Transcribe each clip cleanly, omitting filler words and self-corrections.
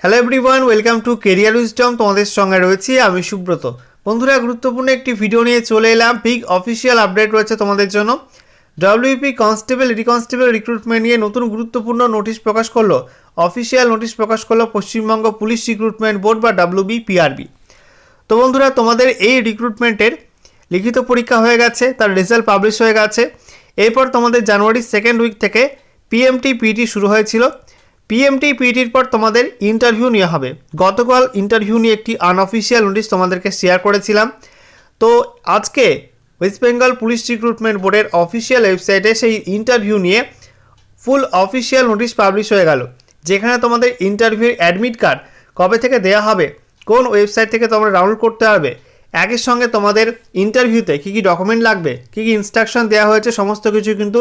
Hello everyone, welcome to career wisdom. তোমাদের সঙ্গে রয়েছি আমি সুব্রত। বন্ধুরা, গুরুত্বপূর্ণ একটি ভিডিও নিয়ে চলে এলাম। বিগ অফিসিয়াল আপডেট রয়েছে তোমাদের জন্য। WP constable, lady constable recruitment নিয়ে নতুন গুরুত্বপূর্ণ নোটিশ প্রকাশ করলো। অফিসিয়াল নোটিশ প্রকাশ করলো পশ্চিমবঙ্গ পুলিশ রিক্রুটমেন্ট বোর্ড বা WBPRB। তো বন্ধুরা, তোমাদের এই রিক্রুটমেন্টের লিখিত পরীক্ষা হয়ে গেছে, তার রেজাল্ট পাবলিশ হয়ে গেছে। এরপর তোমাদের জানুয়ারির সেকেন্ড উইক থেকে PMT-PT শুরু হয়েছিল। PMT-PTর পর তোমাদের ইন্টারভিউ নেওয়া হবে। গতকাল ইন্টারভিউ নিয়ে একটি আনঅফিসিয়াল নোটিশ তোমাদেরকে শেয়ার করেছিলাম। তো আজকে ওয়েস্ট বেঙ্গল পুলিশ রিক্রুটমেন্ট বোর্ডের অফিসিয়াল ওয়েবসাইটে সেই ইন্টারভিউ নিয়ে ফুল অফিসিয়াল নোটিশ পাবলিশ হয়ে গেল, যেখানে তোমাদের ইন্টারভিউর অ্যাডমিট কার্ড কবে থেকে দেওয়া হবে, কোন ওয়েবসাইট থেকে তোমরা ডাউনলোড করতে পারবে, একই সঙ্গে তোমাদের ইন্টারভিউতে কী কী ডকুমেন্ট লাগবে, কী কী ইনস্ট্রাকশন দেওয়া হয়েছে, সমস্ত কিছু কিন্তু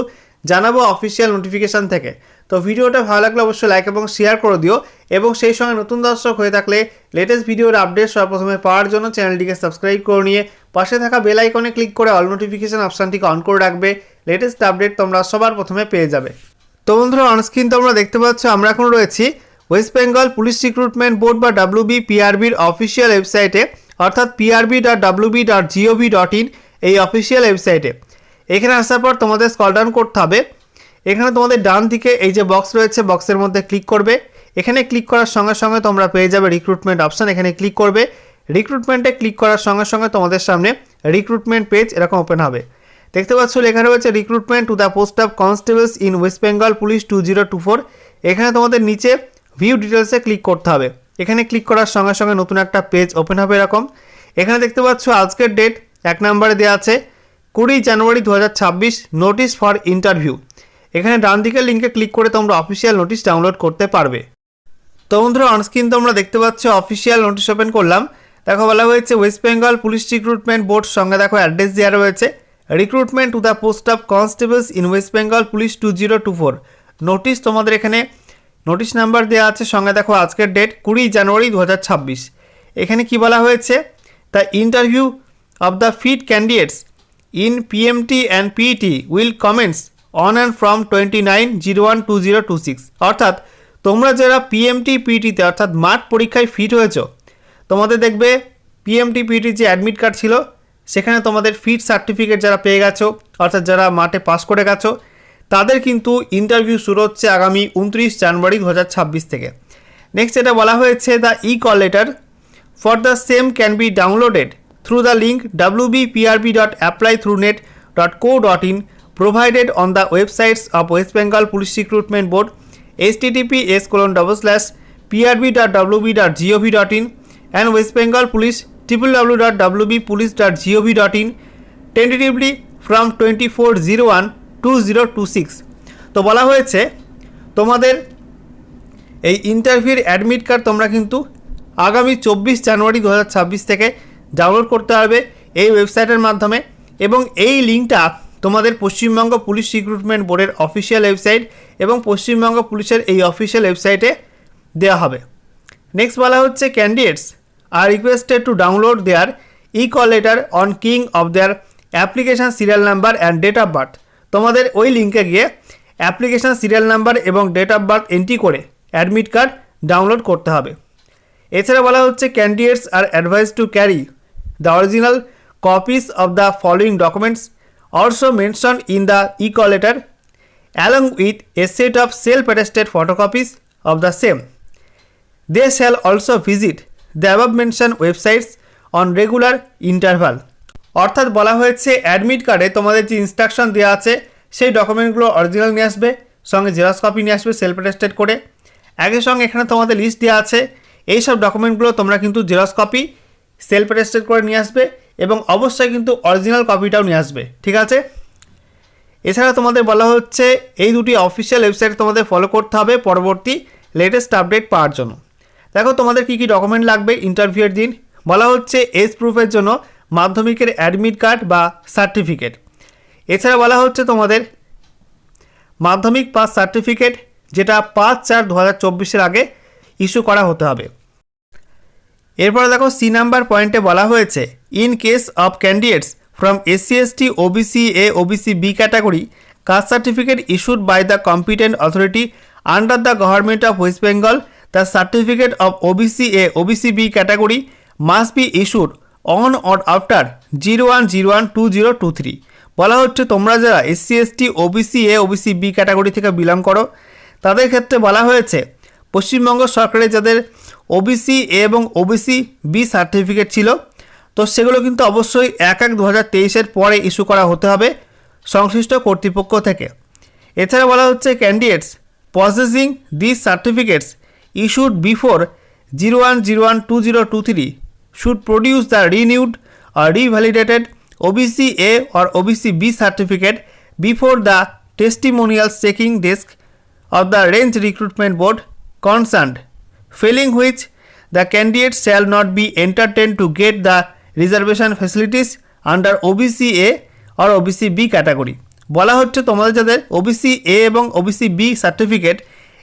জানাবো অফিসিয়াল নোটিফিকেশান থেকে। তো ভিডিওটা ভালো লাগলে অবশ্যই লাইক এবং শেয়ার করে দিও, এবং সেই সঙ্গে নতুন দর্শক হয়ে থাকলে লেটেস্ট ভিডিওর আপডেট সর্বপ্রথমে পাওয়ার জন্য চ্যানেলটিকে সাবস্ক্রাইব করে নিয়ে পাশে থাকা বেল আইকনে ক্লিক করে অল নোটিফিকেশান অপশানটিকে অন করে রাখবে। লেটেস্ট আপডেট তোমরা সবার প্রথমে পেয়ে যাবে। তো বন্ধুরা, অনস্ক্রিন তোমরা দেখতে পাচ্ছ আমরা এখন রয়েছি West Bengal police recruitment board বা WBPRBর অফিসিয়াল ওয়েবসাইটে, অর্থাৎ prb.wb.gov.in এই অফিসিয়াল ওয়েবসাইটে। এখানে আসার পর তোমাদের স্ক্রল ডাউন করতে হবে। এখানে তোমাদের ডান দিকে এই যে বক্স রয়েছে, বক্সের মধ্যে ক্লিক করবে। এখানে ক্লিক করার সঙ্গে সঙ্গে তোমরা পেয়ে যাবে রিক্রুটমেন্ট অপশান। এখানে ক্লিক করবে। রিক্রুটমেন্টে ক্লিক করার সঙ্গে সঙ্গে তোমাদের সামনে রিক্রুটমেন্ট পেজ এরকম ওপেন হবে। দেখতে পাচ্ছ লেখা রয়েছে recruitment to the post of constables in West Bengal police 2024। এখানে তোমাদের নিচে ভিউ ডিটেলসে ক্লিক করতে হবে। এখানে ক্লিক করার সঙ্গে সঙ্গে নতুন একটা পেজ ওপেন হবে এরকম। এখানে দেখতে পাচ্ছ আজকের ডেট 1 নম্বরে দেওয়া আছে 20 জানুয়ারি 2026, নোটিশ ফর ইন্টারভিউ। এখানে ডান দিকের লিঙ্কে ক্লিক করে তোমরা অফিসিয়াল নোটিশ ডাউনলোড করতে পারবে। তো বন্ধুরা, অনস্ক্রিন তোমরা দেখতে পাচ্ছ অফিসিয়াল নোটিশ ওপেন করলাম। দেখো বলা হয়েছে West Bengal police recruitment board, সঙ্গে দেখো অ্যাড্রেস দেওয়া রয়েছে recruitment to the post of constables in West Bengal police 2024। Notice তোমাদের এখানে নোটিশ নাম্বার দেওয়া আছে, সঙ্গে দেখো আজকের ডেট 20 জানুয়ারি 2026। এখানে কি বলা হয়েছে, the interview of the fit candidates in PMT and PET will commence on and from 29/01/2026। অর্থাৎ তোমরা যারা PMT-PETতে অর্থাৎ মাঠ পরীক্ষায় ফিট হয়েছো, তোমাদের দেখবে PMT-PET যে অ্যাডমিট কার্ড ছিল সেখানে তোমাদের ফিট সার্টিফিকেট যারা পেয়ে গেছো, অর্থাৎ যারা মাঠে পাস করে গেছো, তাদের কিন্তু ইন্টারভিউ শুরু হচ্ছে আগামী 29 জানুয়ারি 2026 থেকে। নেক্সট এটা বলা হয়েছে the call letter for the same can be downloaded through the link wbprb.applythroughnet.co.in provided on the websites of West Bengal Police Recruitment Board, https://prb.wb.gov.in and West Bengal Police www.wbpolice.gov.in tentatively from 24/01/2026। তো বলা হয়েছে তোমাদের এই ইন্টারভিউর admit card তোমরা কিন্তু আগামী 24 জানুয়ারি 2026 থেকে ডাউনলোড করতে পারবে এই ওয়েবসাইটের মাধ্যমে, এবং এই লিঙ্কটা তোমাদের পশ্চিমবঙ্গ পুলিশ রিক্রুটমেন্ট বোর্ডের অফিসিয়াল ওয়েবসাইট এবং পশ্চিমবঙ্গ পুলিশের এই অফিসিয়াল ওয়েবসাইটে দেওয়া হবে। নেক্সট বলা হচ্ছে candidates are requested to download their call letter on keying of their application serial number and date of birth. তোমাদের ওই লিঙ্কে গিয়ে অ্যাপ্লিকেশান সিরিয়াল নাম্বার এবং ডেট অফ বার্থ এন্ট্রি করে অ্যাডমিট কার্ড ডাউনলোড করতে হবে। এছাড়া বলা হচ্ছে candidates are advise to carry the original copies of the following documents also mentioned in the call letter along with a set of self-attested photocopies of the same. They shall also visit the above mentioned websites on regular interval. অর্থাৎ বলা হয়েছে admit কার্ডে তোমাদের যে instruction দেওয়া আছে সেই ডকুমেন্টগুলো অরিজিনাল নিয়ে আসবে, সঙ্গে জেরক্স কপি নিয়ে আসবে সেলফ অ্যাটেস্টেড করে। একই সঙ্গে এখানে তোমাদের লিস্ট দেওয়া আছে, এই সব ডকুমেন্টগুলো তোমরা কিন্তু জেরক্স কপি সেলফ অ্যাটেস্টেড করে নিয়ে আসবে, এবং অবশ্যই কিন্তু অরিজিনাল কপিটাও নিয়ে আসবে, ঠিক আছে। এছাড়া তোমাদের বলা হচ্ছে এই দুটি অফিসিয়াল ওয়েবসাইট তোমাদের ফলো করতে হবে পরবর্তী লেটেস্ট আপডেট পাওয়ার জন্য। দেখো তোমাদের কী কী ডকুমেন্ট লাগবে ইন্টারভিউয়ের দিন। বলা হচ্ছে এজ প্রুফের জন্য মাধ্যমিকের অ্যাডমিট কার্ড বা সার্টিফিকেট। এছাড়া বলা হচ্ছে তোমাদের মাধ্যমিক পাস সার্টিফিকেট, যেটা 5/4/2024 আগে ইস্যু করা হতে হবে। এরপরে দেখো C নাম্বার পয়েন্টে বলা হয়েছে in case of candidates from SC/ST OBC A OBC B category, caste certificate issued by the competent authority under the government of West Bengal, the certificate of OBC A OBC B category must be issued on or after 01/01/2023। বলা হচ্ছে তোমরা যারা SC ST OBC A OBC B category থেকে belong করো তাদের ক্ষেত্রে বলা হয়েছে পশ্চিমবঙ্গ সরকারের যাদের ওবিসি এ এবং ওবিসি বি সার্টিফিকেট ছিল তো সেগুলো কিন্তু অবশ্যই 1/1/2023 পরে ইস্যু করা হতে হবে সংশ্লিষ্ট কর্তৃপক্ষ থেকে। এছাড়া বলা হচ্ছে candidates possessing this certificates issued before 01/01/2023 should produce the renewed or revalidated OBC A or OBC B certificate before the testimonials checking desk of the range recruitment board concerned, failing which the candidate shall not be entertained to get the reservation facilities under OBC A or OBC B category। বলা হচ্ছে তোমাদের যাদের OBC A এবং OBC B certificate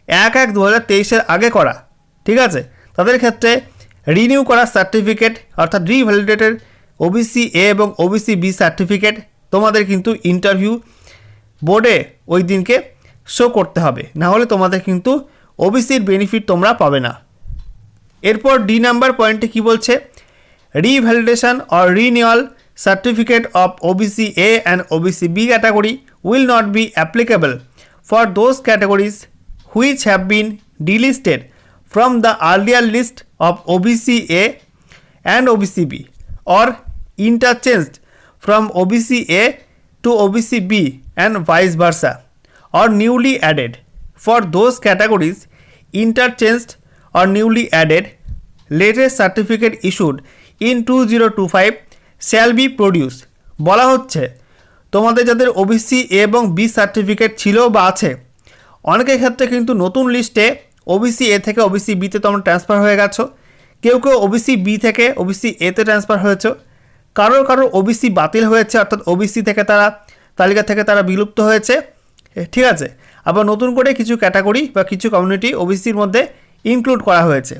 1/1/2023 আগে করা, ঠিক আছে, তাদের ক্ষেত্রে রিনিউ করা সার্টিফিকেট অর্থাৎ রিভ্যালিডেটেড ওবিসি এ এবং ওবিসি বি সার্টিফিকেট তোমাদের কিন্তু ইন্টারভিউ বোর্ডে ওই দিনকে শো করতে হবে, না হলে তোমাদের কিন্তু ওবিসির বেনিফিট তোমরা পাবে না। এরপর ডি নাম্বার পয়েন্টে কি বলছে, revalidation or renewal certificate of OBC A and OBC B category will not be applicable for those categories which have been delisted from the earlier list of OBC A and OBC B or interchanged from OBC A to OBC B and vice versa or newly added. For those categories interchanged or newly added, latest certificate issued in 2025 shall be produced। বলা হচ্ছে তোমাদের যাদের OBC A এবং B certificate ছিল বা আছে অনেকের ক্ষেত্রে কিন্তু নতুন লিস্টে ওবিসি এ থেকে ওবিসি বিতে তোমরা ট্রান্সফার হয়ে গেছো, কেউ কেউ ওবিসি বি থেকে ওবিসি এতে ট্রান্সফার হয়েছে, কারোর ওবিসি বাতিল হয়েছে অর্থাৎ ওবিসি থেকে তারা তালিকা থেকে তারা বিলুপ্ত হয়েছে, ঠিক আছে, আবার নতুন করে কিছু ক্যাটাগরি বা কিছু কমিউনিটি ওবিসির মধ্যে ইনক্লুড করা হয়েছে।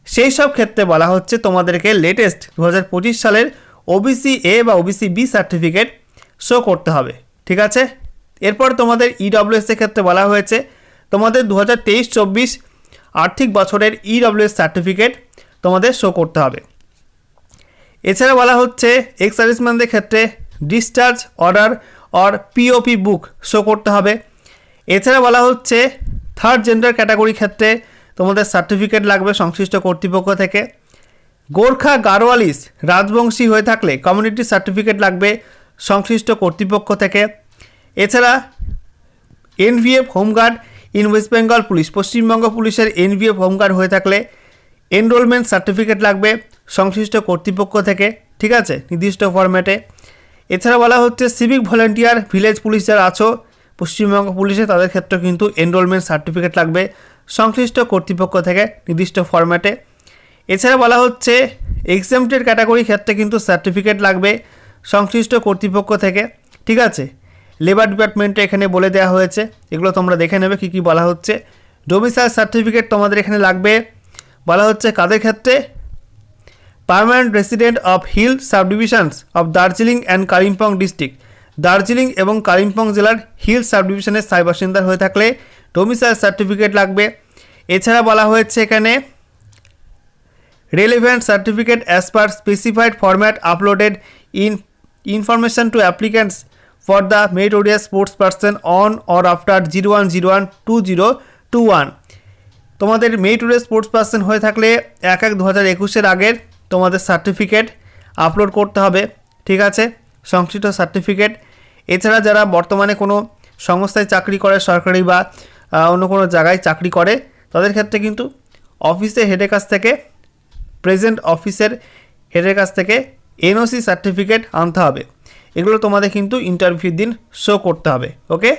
সেই সব ক্ষেত্রে বলা হচ্ছে তোমাদেরকে লেটেস্ট 2025 সালের ওবিসি এ বা ওবিসি বি সার্টিফিকেট শো করতে হবে, ঠিক আছে। এরপর তোমাদের ইডব্লিউএস এর ক্ষেত্রে বলা হয়েছে তোমাদের 2023-24 আর্থিক বছরের ইডব্লিউএস সার্টিফিকেট তোমাদের শো করতে হবে। এছাড়া বলা হচ্ছে এক্স সার্ভিসম্যানদের ক্ষেত্রে discharge order or POP book show করতে হবে। এছাড়া বলা হচ্ছে থার্ড জেন্ডার ক্যাটাগরি ক্ষেত্রে তোমাদের সার্টিফিকেট লাগবে সংশ্লিষ্ট কর্তৃপক্ষ থেকে। গোর্খা গারোয়ালিস রাজবংশী হয়ে থাকলে কমিউনিটি সার্টিফিকেট লাগবে সংশ্লিষ্ট কর্তৃপক্ষ থেকে। এছাড়া NVF home guard in West Bengal police Paschimbanga পুলিশের এনভিএফ হোমগার্ড হয়ে থাকলে এনরোলমেন্ট সার্টিফিকেট লাগবে সংশ্লিষ্ট কর্তৃপক্ষ থেকে, ঠিক আছে, নির্দিষ্ট ফরম্যাটে। এছাড়া বলা হচ্ছে সিভিক ভলেন্টিয়ার ভিলেজ পুলিশ যারা আছো পশ্চিমবঙ্গ পুলিশে তাদের ক্ষেত্রে কিন্তু এনরোলমেন্ট সার্টিফিকেট লাগবে সংশ্লিষ্ট কর্তৃপক্ষ থেকে নির্দিষ্ট ফরম্যাটে। এছাড়া বলা হচ্ছে এক্সামটেড ক্যাটাগরি ক্ষেত্রে কিন্তু সার্টিফিকেট লাগবে সংশ্লিষ্ট কর্তৃপক্ষ থেকে, ঠিক আছে। লেবার ডিপার্টমেন্টে এখানে বলে দেওয়া হয়েছে, এগুলো তোমরা দেখে নেবে কী কী বলা হচ্ছে। ডোমিসাইল সার্টিফিকেট তোমাদের এখানে লাগবে, বলা হচ্ছে কাদের ক্ষেত্রে, permanent resident of hill subdivisions of Darjeeling and Kalimpong district, Darjeeling এবং কালিম্পং জেলার হিল সাবডিভিশনের স্থায়ী বাসিন্দা হয়ে থাকলে ডোমিসাইল সার্টিফিকেট লাগবে। এছাড়া বলা হয়েছে এখানে relevant certificate as per specified format uploaded in information to applicants for the meritorious sports person on or after 01/01/2021 তোমাদের মেরিটোরিয়াস স্পোর্টস পার্সন হয়ে থাকলে 1/1/2021 আগের তোমাদের সার্টিফিকেট আপলোড করতে হবে, ঠিক আছে, সংশ্লিষ্ট সার্টিফিকেট। এছাড়া যারা বর্তমানে কোনো সংস্থায় চাকরি করে সরকারি বা অন্য কোনো জায়গায় চাকরি করে তাদের ক্ষেত্রে কিন্তু অফিসের হেডের কাছ থেকে প্রেজেন্ট অফিসের হেডের কাছ থেকে এনওসি সার্টিফিকেট আনতে হবে। এগুলো তোমাদের কিন্তু ইন্টারভিউ দিন শো করতে হবে, ওকে।